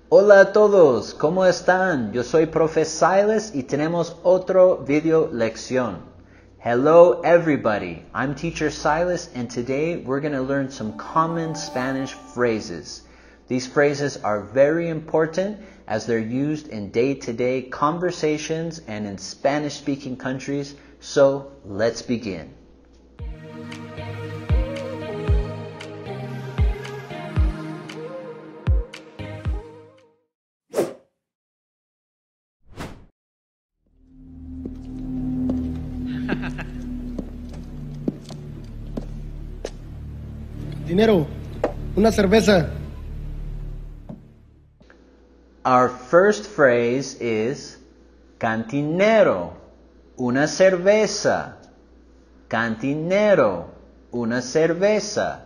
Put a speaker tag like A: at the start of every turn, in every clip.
A: Hola a todos, ¿cómo están? Yo soy Profe Silas y tenemos otro video lección. Hello everybody, I'm Teacher Silas and today we're going to learn some common Spanish phrases. These phrases are very important as they're used in day-to-day conversations and in Spanish-speaking countries, so let's begin.
B: Cantinero, una cerveza.
A: Our first phrase is Cantinero, una cerveza. Cantinero, una cerveza.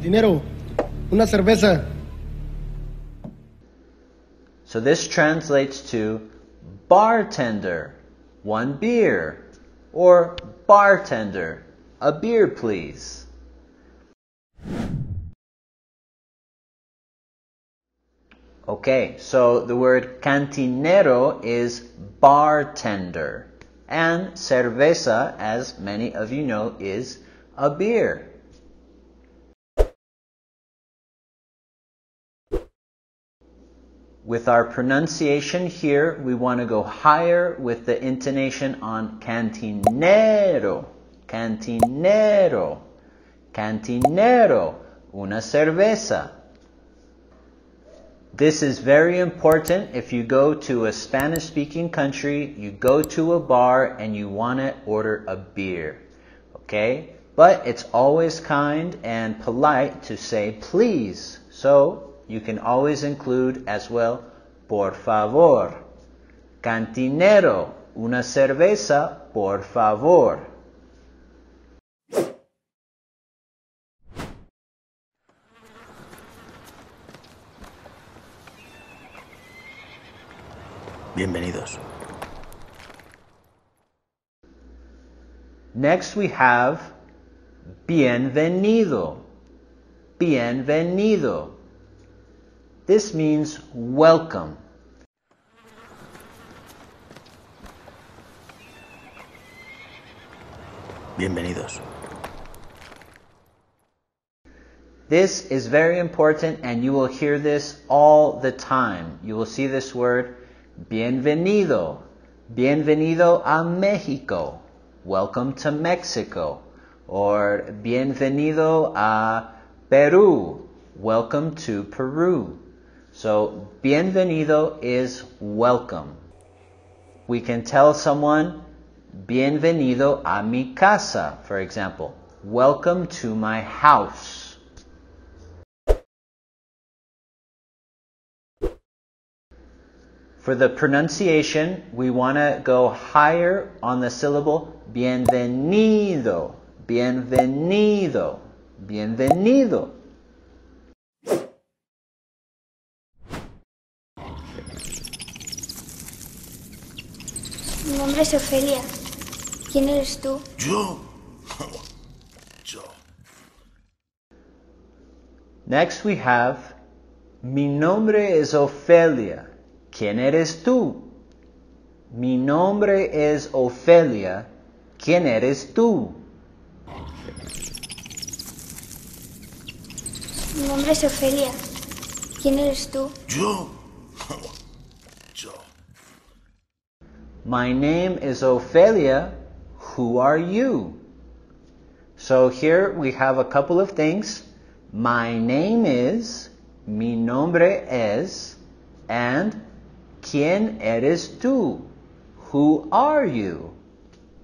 B: Cantinero, una cerveza.
A: So this translates to bartender, one beer, or bartender, a beer please. Okay, so the word cantinero is bartender, and cerveza, as many of you know, is a beer. With our pronunciation here, we want to go higher with the intonation on cantinero, cantinero, cantinero, una cerveza. This is very important if you go to a Spanish-speaking country, you go to a bar and you want to order a beer, okay? But it's always kind and polite to say please, so you can always include as well, por favor. Cantinero, una cerveza, por favor.
C: Bienvenidos.
A: Next we have bienvenido. Bienvenido. This means welcome.
C: Bienvenidos.
A: This is very important and you will hear this all the time. You will see this word bienvenido. Bienvenido a Mexico. Welcome to Mexico. Or bienvenido a Peru. Welcome to Peru. So, bienvenido is welcome. We can tell someone, bienvenido a mi casa, for example. Welcome to my house. For the pronunciation, we want to go higher on the syllable bienvenido, bienvenido, bienvenido.
D: Mi nombre es Ofelia. ¿Quién eres tú?
C: Yo. Yo.
A: Next we have, mi nombre es Ofelia. ¿Quién eres tú? Mi nombre es Ofelia. ¿Quién eres tú?
D: Mi nombre es Ofelia. ¿Quién eres tú?
C: Yo. Yo.
A: My name is Ofelia. Who are you? So here we have a couple of things. My name is, mi nombre es, and ¿quién eres tú? Who are you?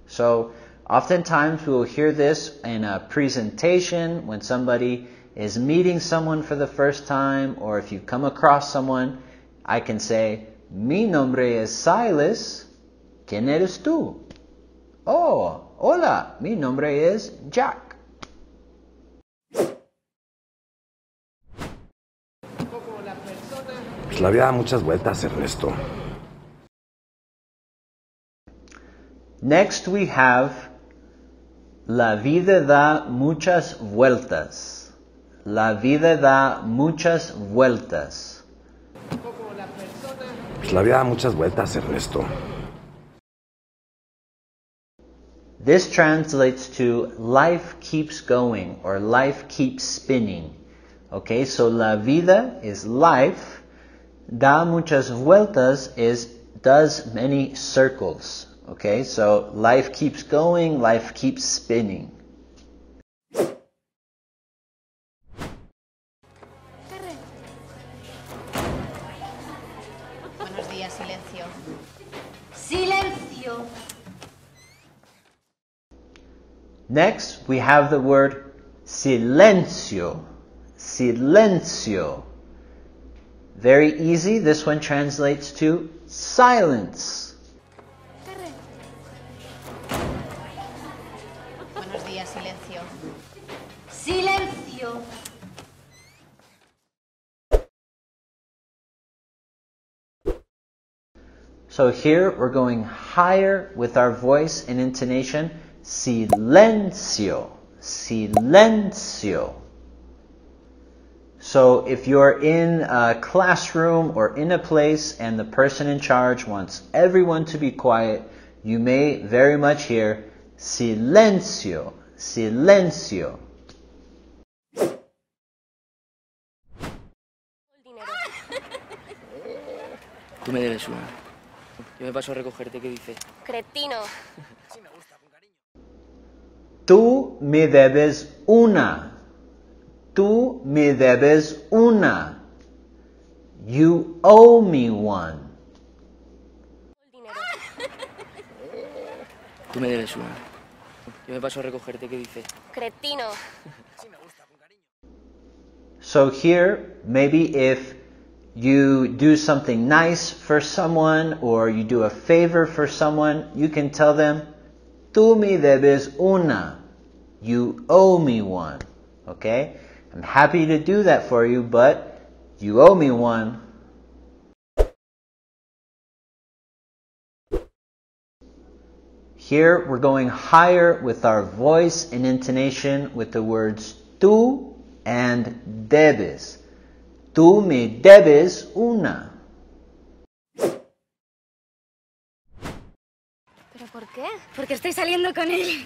A: So oftentimes we will hear this in a presentation when somebody is meeting someone for the first time, or if you come across someone, I can say, mi nombre es Silas. ¿Quién eres tú? Oh, hola, mi nombre es Jack.
E: Pues la vida da muchas vueltas, Ernesto.
A: Next we have La vida da muchas vueltas. La vida da muchas vueltas.
E: Pues la vida da muchas vueltas, Ernesto.
A: This translates to life keeps going or life keeps spinning. Okay, so la vida is life. Da muchas vueltas is does many circles. Okay, so life keeps going, life keeps spinning.
F: Buenos días, Silencio. ¡Silencio!
A: Next, we have the word silencio. Silencio. Very easy. This one translates to silence.
F: Buenos días, Silencio. ¡Silencio!
A: So here we're going higher with our voice and intonation. Silencio. Silencio. So if you're in a classroom or in a place and the person in charge wants everyone to be quiet, you may very much hear silencio, silencio.
G: Tú me debes una. Yo me paso a recogerte, ¿qué dices?
H: Cretino.
A: Tú me debes una. Tú me debes una. You owe me one.
G: Tú me debes una. Yo me paso a recogerte, ¿qué dices?
H: Cretino.
A: So here, maybe if you do something nice for someone or you do a favor for someone, you can tell them, tú me debes una. You owe me one. Okay? I'm happy to do that for you, but you owe me one. Here we're going higher with our voice and intonation with the words tú and debes. Tú me debes una.
H: ¿Pero por qué? Porque estoy saliendo con él.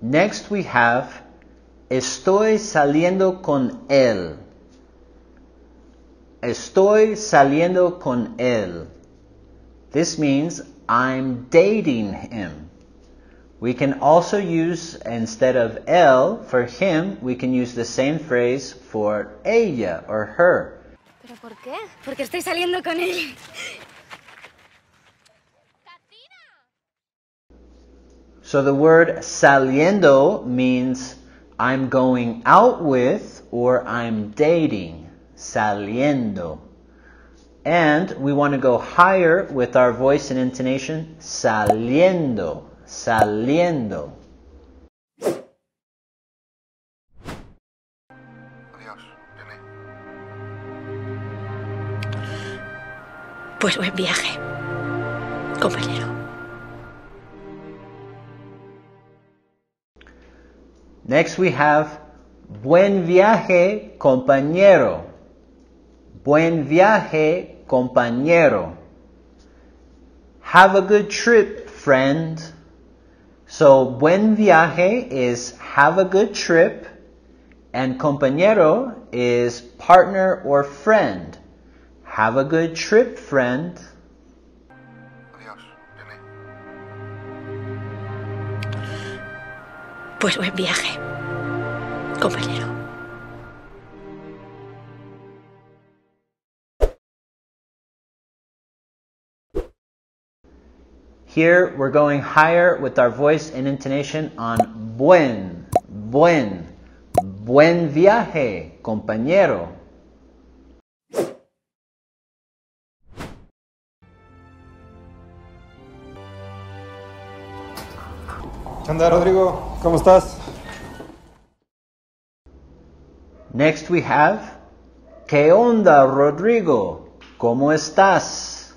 A: Next we have estoy saliendo con él. Estoy saliendo con él. This means I'm dating him. We can also use, instead of él for him, we can use the same phrase for ella or her.
H: ¿Pero por qué? Porque estoy saliendo con él.
A: So the word saliendo means I'm going out with or I'm dating. Saliendo. And we want to go higher with our voice and intonation. Saliendo. Saliendo.
C: Adiós, Jenny.
H: Pues buen viaje, compañero.
A: Next we have buen viaje, compañero. Buen viaje, compañero. Have a good trip, friend. So, buen viaje is have a good trip, and compañero is partner or friend. Have a good trip, friend.
C: Adiós, Jenny.
H: Pues buen viaje, compañero.
A: Here we're going higher with our voice and intonation on buen, buen, buen viaje, compañero.
B: ¿Qué onda, Rodrigo? ¿Cómo estás?
A: Next we have ¿Qué onda, Rodrigo? ¿Cómo estás?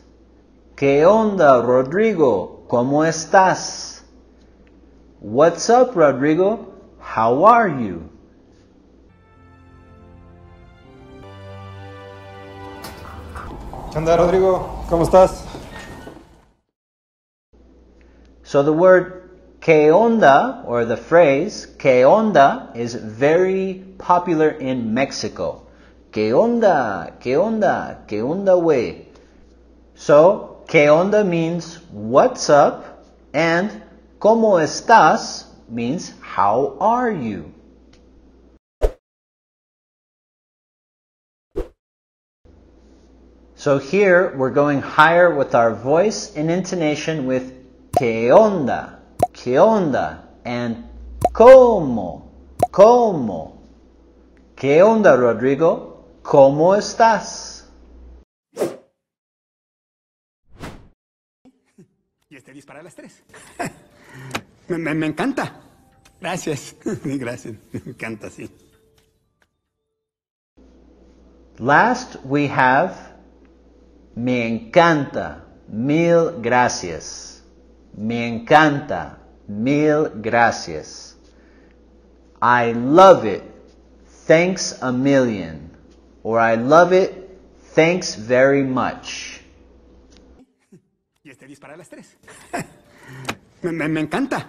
A: ¿Qué onda, Rodrigo? ¿Cómo estás? What's up, Rodrigo? How are you?
B: ¿Qué onda, Rodrigo? ¿Cómo estás?
A: So the word ¿qué onda, or the phrase ¿qué onda, is very popular in Mexico. ¿Qué onda? ¿Qué onda? ¿Qué onda, güey? So, ¿qué onda means what's up, and ¿cómo estás means how are you? So here we're going higher with our voice and intonation with ¿qué onda, and ¿cómo? ¿Qué onda, Rodrigo? ¿Cómo estás?
I: Y dispara a las 3. Me encanta. Gracias. Gracias. Me encanta, sí.
A: Last we have me encanta. Mil gracias. Me encanta. Mil gracias. I love it. Thanks a million. Or I love it. Thanks very much.
I: Y dispara a las 3. Me encanta.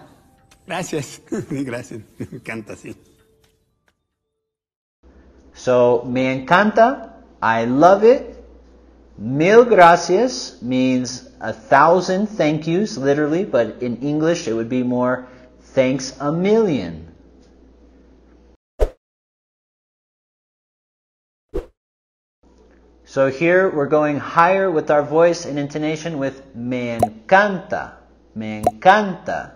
I: Gracias. Gracias. Me encanta, sí.
A: So, me encanta. I love it. Mil gracias means 1,000 thank yous, literally, but in English it would be more thanks a million. So here we're going higher with our voice and intonation with me encanta. Me encanta.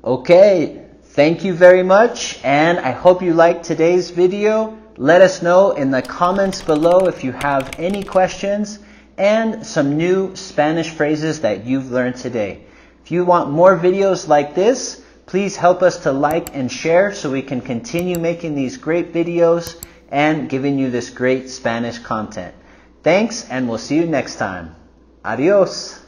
A: Okay, thank you very much, and I hope you liked today's video. Let us know in the comments below if you have any questions and some new Spanish phrases that you've learned today. If you want more videos like this, please help us to like and share so we can continue making these great videos and giving you this great Spanish content. Thanks, and we'll see you next time. Adios.